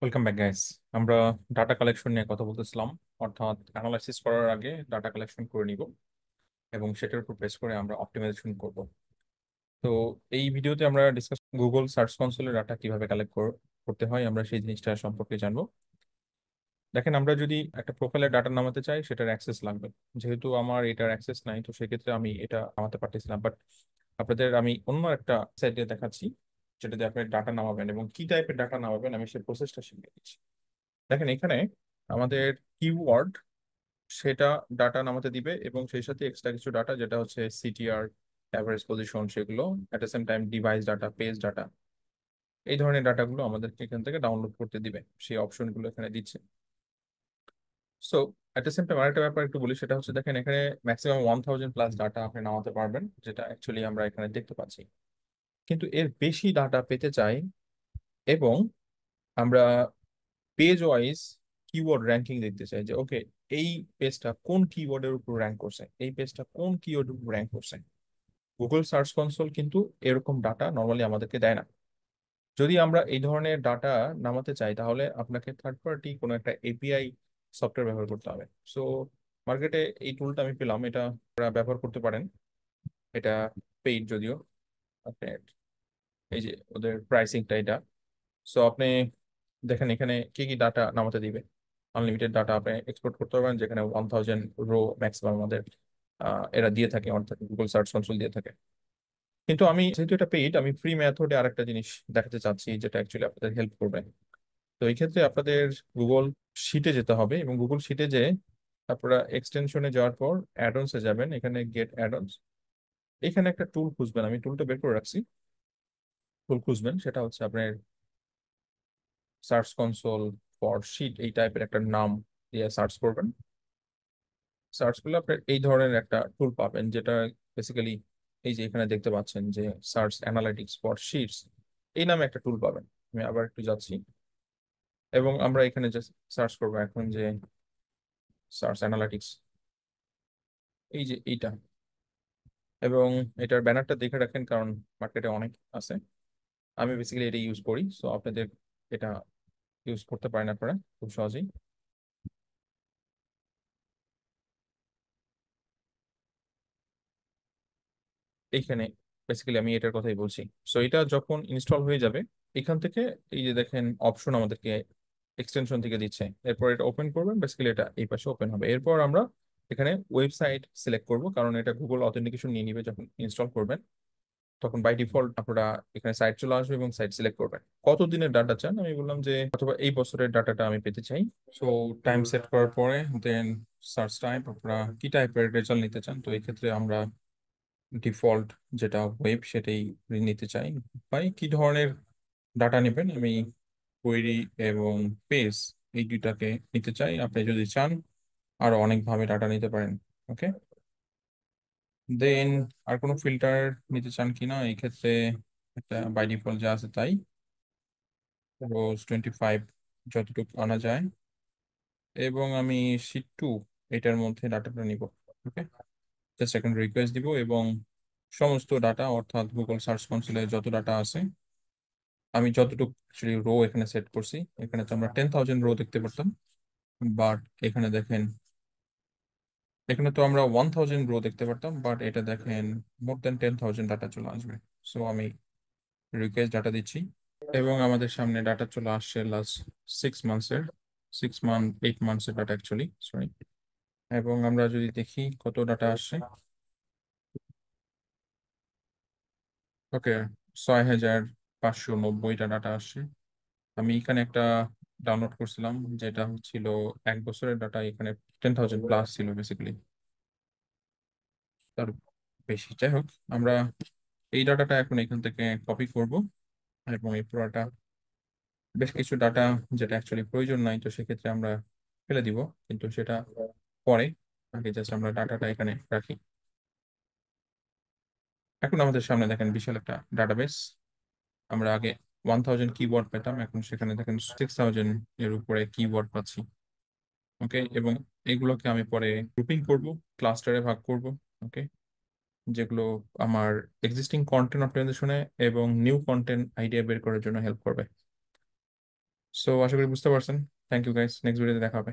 Welcome back guys. আমরা data collection নিয়ে কথা বলতেছিলাম, অর্থাৎ অ্যানালাইসিস করার আগে ডাটা কালেকশন করে নিব এবং সেটার উপর বেস করে আমরা অপটিমাইজেশন করব। তো এই ভিডিওতে আমরা ডিসকাস গুগল সার্চ কনসোলের ডাটা কিভাবে কালেক্ট করতে হয়, আমরা সেই জিনিসটা সম্পর্কে জানবো। দেখেন, আমরা যদি একটা প্রোফাইলের ডাটা নামাতে চাই সেটার অ্যাক্সেস লাগবে। যেহেতু আমার এটার অ্যাক্সেস নাই, তো সেক্ষেত্রে আমি এটা নামাতে পারতেছিলাম। বাট আপনাদের আমি অন্য একটা সাইটে দেখাচ্ছি যেটাতে আপনি ডাটা নামাবেন এবং কি টাইপের ডাটা নামাবেন আমি সেই প্রসেসটা শিখিয়ে দিচ্ছি। দেখেন, এখানে আমাদের কিওয়ার্ড সেটা ডাটা নামাতে দিবে এবং সেই সাথে এক্সট্রা কিছু ডাটা যেটা হচ্ছে সিটিআর, অ্যাভারেজ পজিশন, সেগুলো at the same time device data, page data, এই ধরনের ডাটাগুলো আমাদেরকে এখান থেকে ডাউনলোড করতে দিবে। সেই অপশনগুলো এখানে দিচ্ছে। So at the same time আরেকটা ব্যাপার একটু বলি, সেটা হচ্ছে দেখেন এখানে ম্যাক্সিমাম 1000+ ডাটা আপনি নামাতে পারবেন, যেটা অ্যাকচুয়ালি আমরা এখানে দেখতে পাচ্ছি। কিন্তু এর বেশি ডাটা পেতে চাই এবং আমরা পেজ ওয়াইজ কিওয়ার্ড র্যাঙ্কিং দেখতে চাই যে ওকে, এই পেজটা কোন কিওয়ার্ডের উপর র্যাঙ্ক করছে, এই পেজটা কোন কিওয়ার্ডের উপর র্যাঙ্ক করছে। গুগল সার্চ কনসোল কিন্তু এরকম ডাটা নর্মালি আমাদেরকে দেয় না। যদি আমরা এই ধরনের ডাটা নামাতে চাই তাহলে আপনাকে থার্ড পার্টি কোনো একটা এপিআই সফটওয়্যার ব্যবহার করতে হবে। সো মার্কেটে এই টুলটা আমি পেলাম, এটা আপনারা ব্যবহার করতে পারেন। এটা পেইড যদিও। আপনি এই যে ওদের প্রাইসিংটা এটা। সো আপনি দেখেন এখানে কি কি ডাটা নামাতে দিবে। আনলিমিটেড ডাটা আপনি এক্সপোর্ট করতে পারবেন, যেখানে 1000 রো ম্যাক্সিমাম আমাদের এরা দিয়ে থাকে, অর্থাৎ গুগল সার্চ কনসোল দিয়ে থাকে। কিন্তু আমি যেহেতু এটা পেইড, আমি ফ্রি মেথডে আরেকটা জিনিস দেখাতে চাচ্ছি যেটা অ্যাকচুয়ালি আপনাদের হেল্প করবে। তো এই ক্ষেত্রে আপনাদের গুগল শিটে যেতে হবে এবং গুগল শিটে যে আপনারা এক্সটেনশনে যাওয়ার পর অ্যাডন্সে যাবেন, এখানে গেট অ্যাডন্স, এখানে একটা টুল খুঁজবেন। আমি টুলটা বের করে রাখছি। টুল খুঁজবেন, সেটা হচ্ছে আপনার সার্চ কনসোল ফর শিট, এই টাইপের একটা নাম দিয়ে সার্চ করবেন। সার্চ করলে আপনি এই ধরনের একটা টুল পাবেন, যেটা বেসিক্যালি এই যে এখানে দেখতে পাচ্ছেন যে সার্চ অ্যানালিটিক্স ফর শিটস, এই নামে একটা টুল পাবেন। আমি আবার একটু যাচ্ছি এবং আমরা এখানে যে সার্চ করবো এখন যে সার্চ অ্যানালিটিক্স, এই যে এইটা, এবং এটার ব্যানারটা দেখে রাখেন কারণ মার্কেটে অনেক আছে। আমি বেসিক্যালি এটা ইউজ করি, সো আপনাদের এটা ইউজ করতে পারেন আপনারা খুব সহজেই। এইখানে বেসিক্যালি আমি এটার কথাই বলছি। সো এটা যখন ইনস্টল হয়ে যাবে, এখান থেকে এই যে দেখেন অপশন আমাদেরকে এক্সটেনশন থেকে দিচ্ছে, এরপর এটা ওপেন করবেন, বেসিক্যালি এটা এই পাশে ওপেন হবে। এরপর আমরা এখানে ওয়েবসাইট সিলেক্ট করব, কারণ এটা গুগল অথেন্টিকেশন নিয়ে নিবে যখন ইনস্টল করবেন। তখন বাই ডিফল্ট আপনারা এখানে সাইট চলে আসবে এবং সাইট সিলেক্ট করবেন। কত দিনের ডাটা চান, আমি বললাম যে অথবা এই বছরের ডাটাটা আমি পেতে চাই। সো টাইম সেট করার পরে দেন সার্চ টাইপ, আপনারা কি টাইপের রেজাল্ট নিতে চান। তো এই ক্ষেত্রে আমরা ডিফল্ট যেটা ওয়েব সেটাই নিতে চাই। ভাই কি ধরনের ডাটা নেবেন, আমি কোয়েরি এবং পেজ এই দুইটাকে নিতে চাই। আপনি যদি চান আরো অনেকভাবে ডাটা নিতে পারেন। ওকে, দেন আর কোনো ফিল্টার নিতে চান কিনা এই ক্ষেত্রে, একটা বাই ডিফল্ট যা আছে তাই, রোজ 25 যতটুকু আনা যায়। এবং আমি শীট 2 এটার মধ্যে ডাটাটা নিব। ওকে, জাস্ট এখন রিকোয়েস্ট দিব এবং সমস্ত ডাটা, অর্থাৎ গুগল সার্চ কনসোলে যত ডাটা আছে, আমি যতটুকু রো এখানে সেট করছি, এখানে তো আমরা 10,000 রো দেখতে পারতাম, বাট এখানে দেখেন, এখানে তো আমরা 1000 রো দেখতে পারতাম, বাট এটা দেখেন মোর দেন 10,000 ডাটা চলে আসবে। সো আমি রিকোয়েস্ট ডাটা দিচ্ছি এবং আমাদের সামনে ডাটা চলে আসছে লাস্ট 6 মান্থসের, 6 মান্থ 8 মান্থসের ডাটা অ্যাকচুয়ালি, সরি। এবং আমরা যদি দেখি কত ডাটা আসছে, ওকে, 6,590টা ডাটা আসছে। আমি এখানে একটা ডাউনলোড করছিলাম যেটা ছিল 1 বছরের ডাটা, এখানে 10,000+ ছিল বেসিক্যালি, তার বেশি। যাই হোক, আমরা এই ডাটাটা এখন এখান থেকে কপি করব এবং এই পুরোটা, বেশ কিছু ডাটা যেটা অ্যাকচুয়ালি প্রয়োজন নাই, তো সেক্ষেত্রে আমরা ফেলে দিব, কিন্তু সেটা পরে। আগে জাস্ট আমরা ডাটাটা এখানে রাখি। এখন আমাদের সামনে দেখেন বিশাল একটা ডাটাবেস। আমরা আগে 1000 কিওয়ার্ড পেতাম, এখন সেখানে দেখেন 6000 এর উপরে কিওয়ার্ড পাচ্ছি। ওকে, এবং এগুলোকে আমি পরে গ্রুপিং করব, ক্লাস্টারে ভাগ করব। ওকে, যেগুলো আমার এক্সিস্টিং কন্টেন্ট অপটিমাইজেশনে এবং নিউ কন্টেন্ট আইডিয়া বের করার জন্য হেল্প করবে। সো আশা করি বুঝতে পারছেন। থ্যাংক ইউ গাইস, নেক্সট ভিডিওতে দেখা হবে।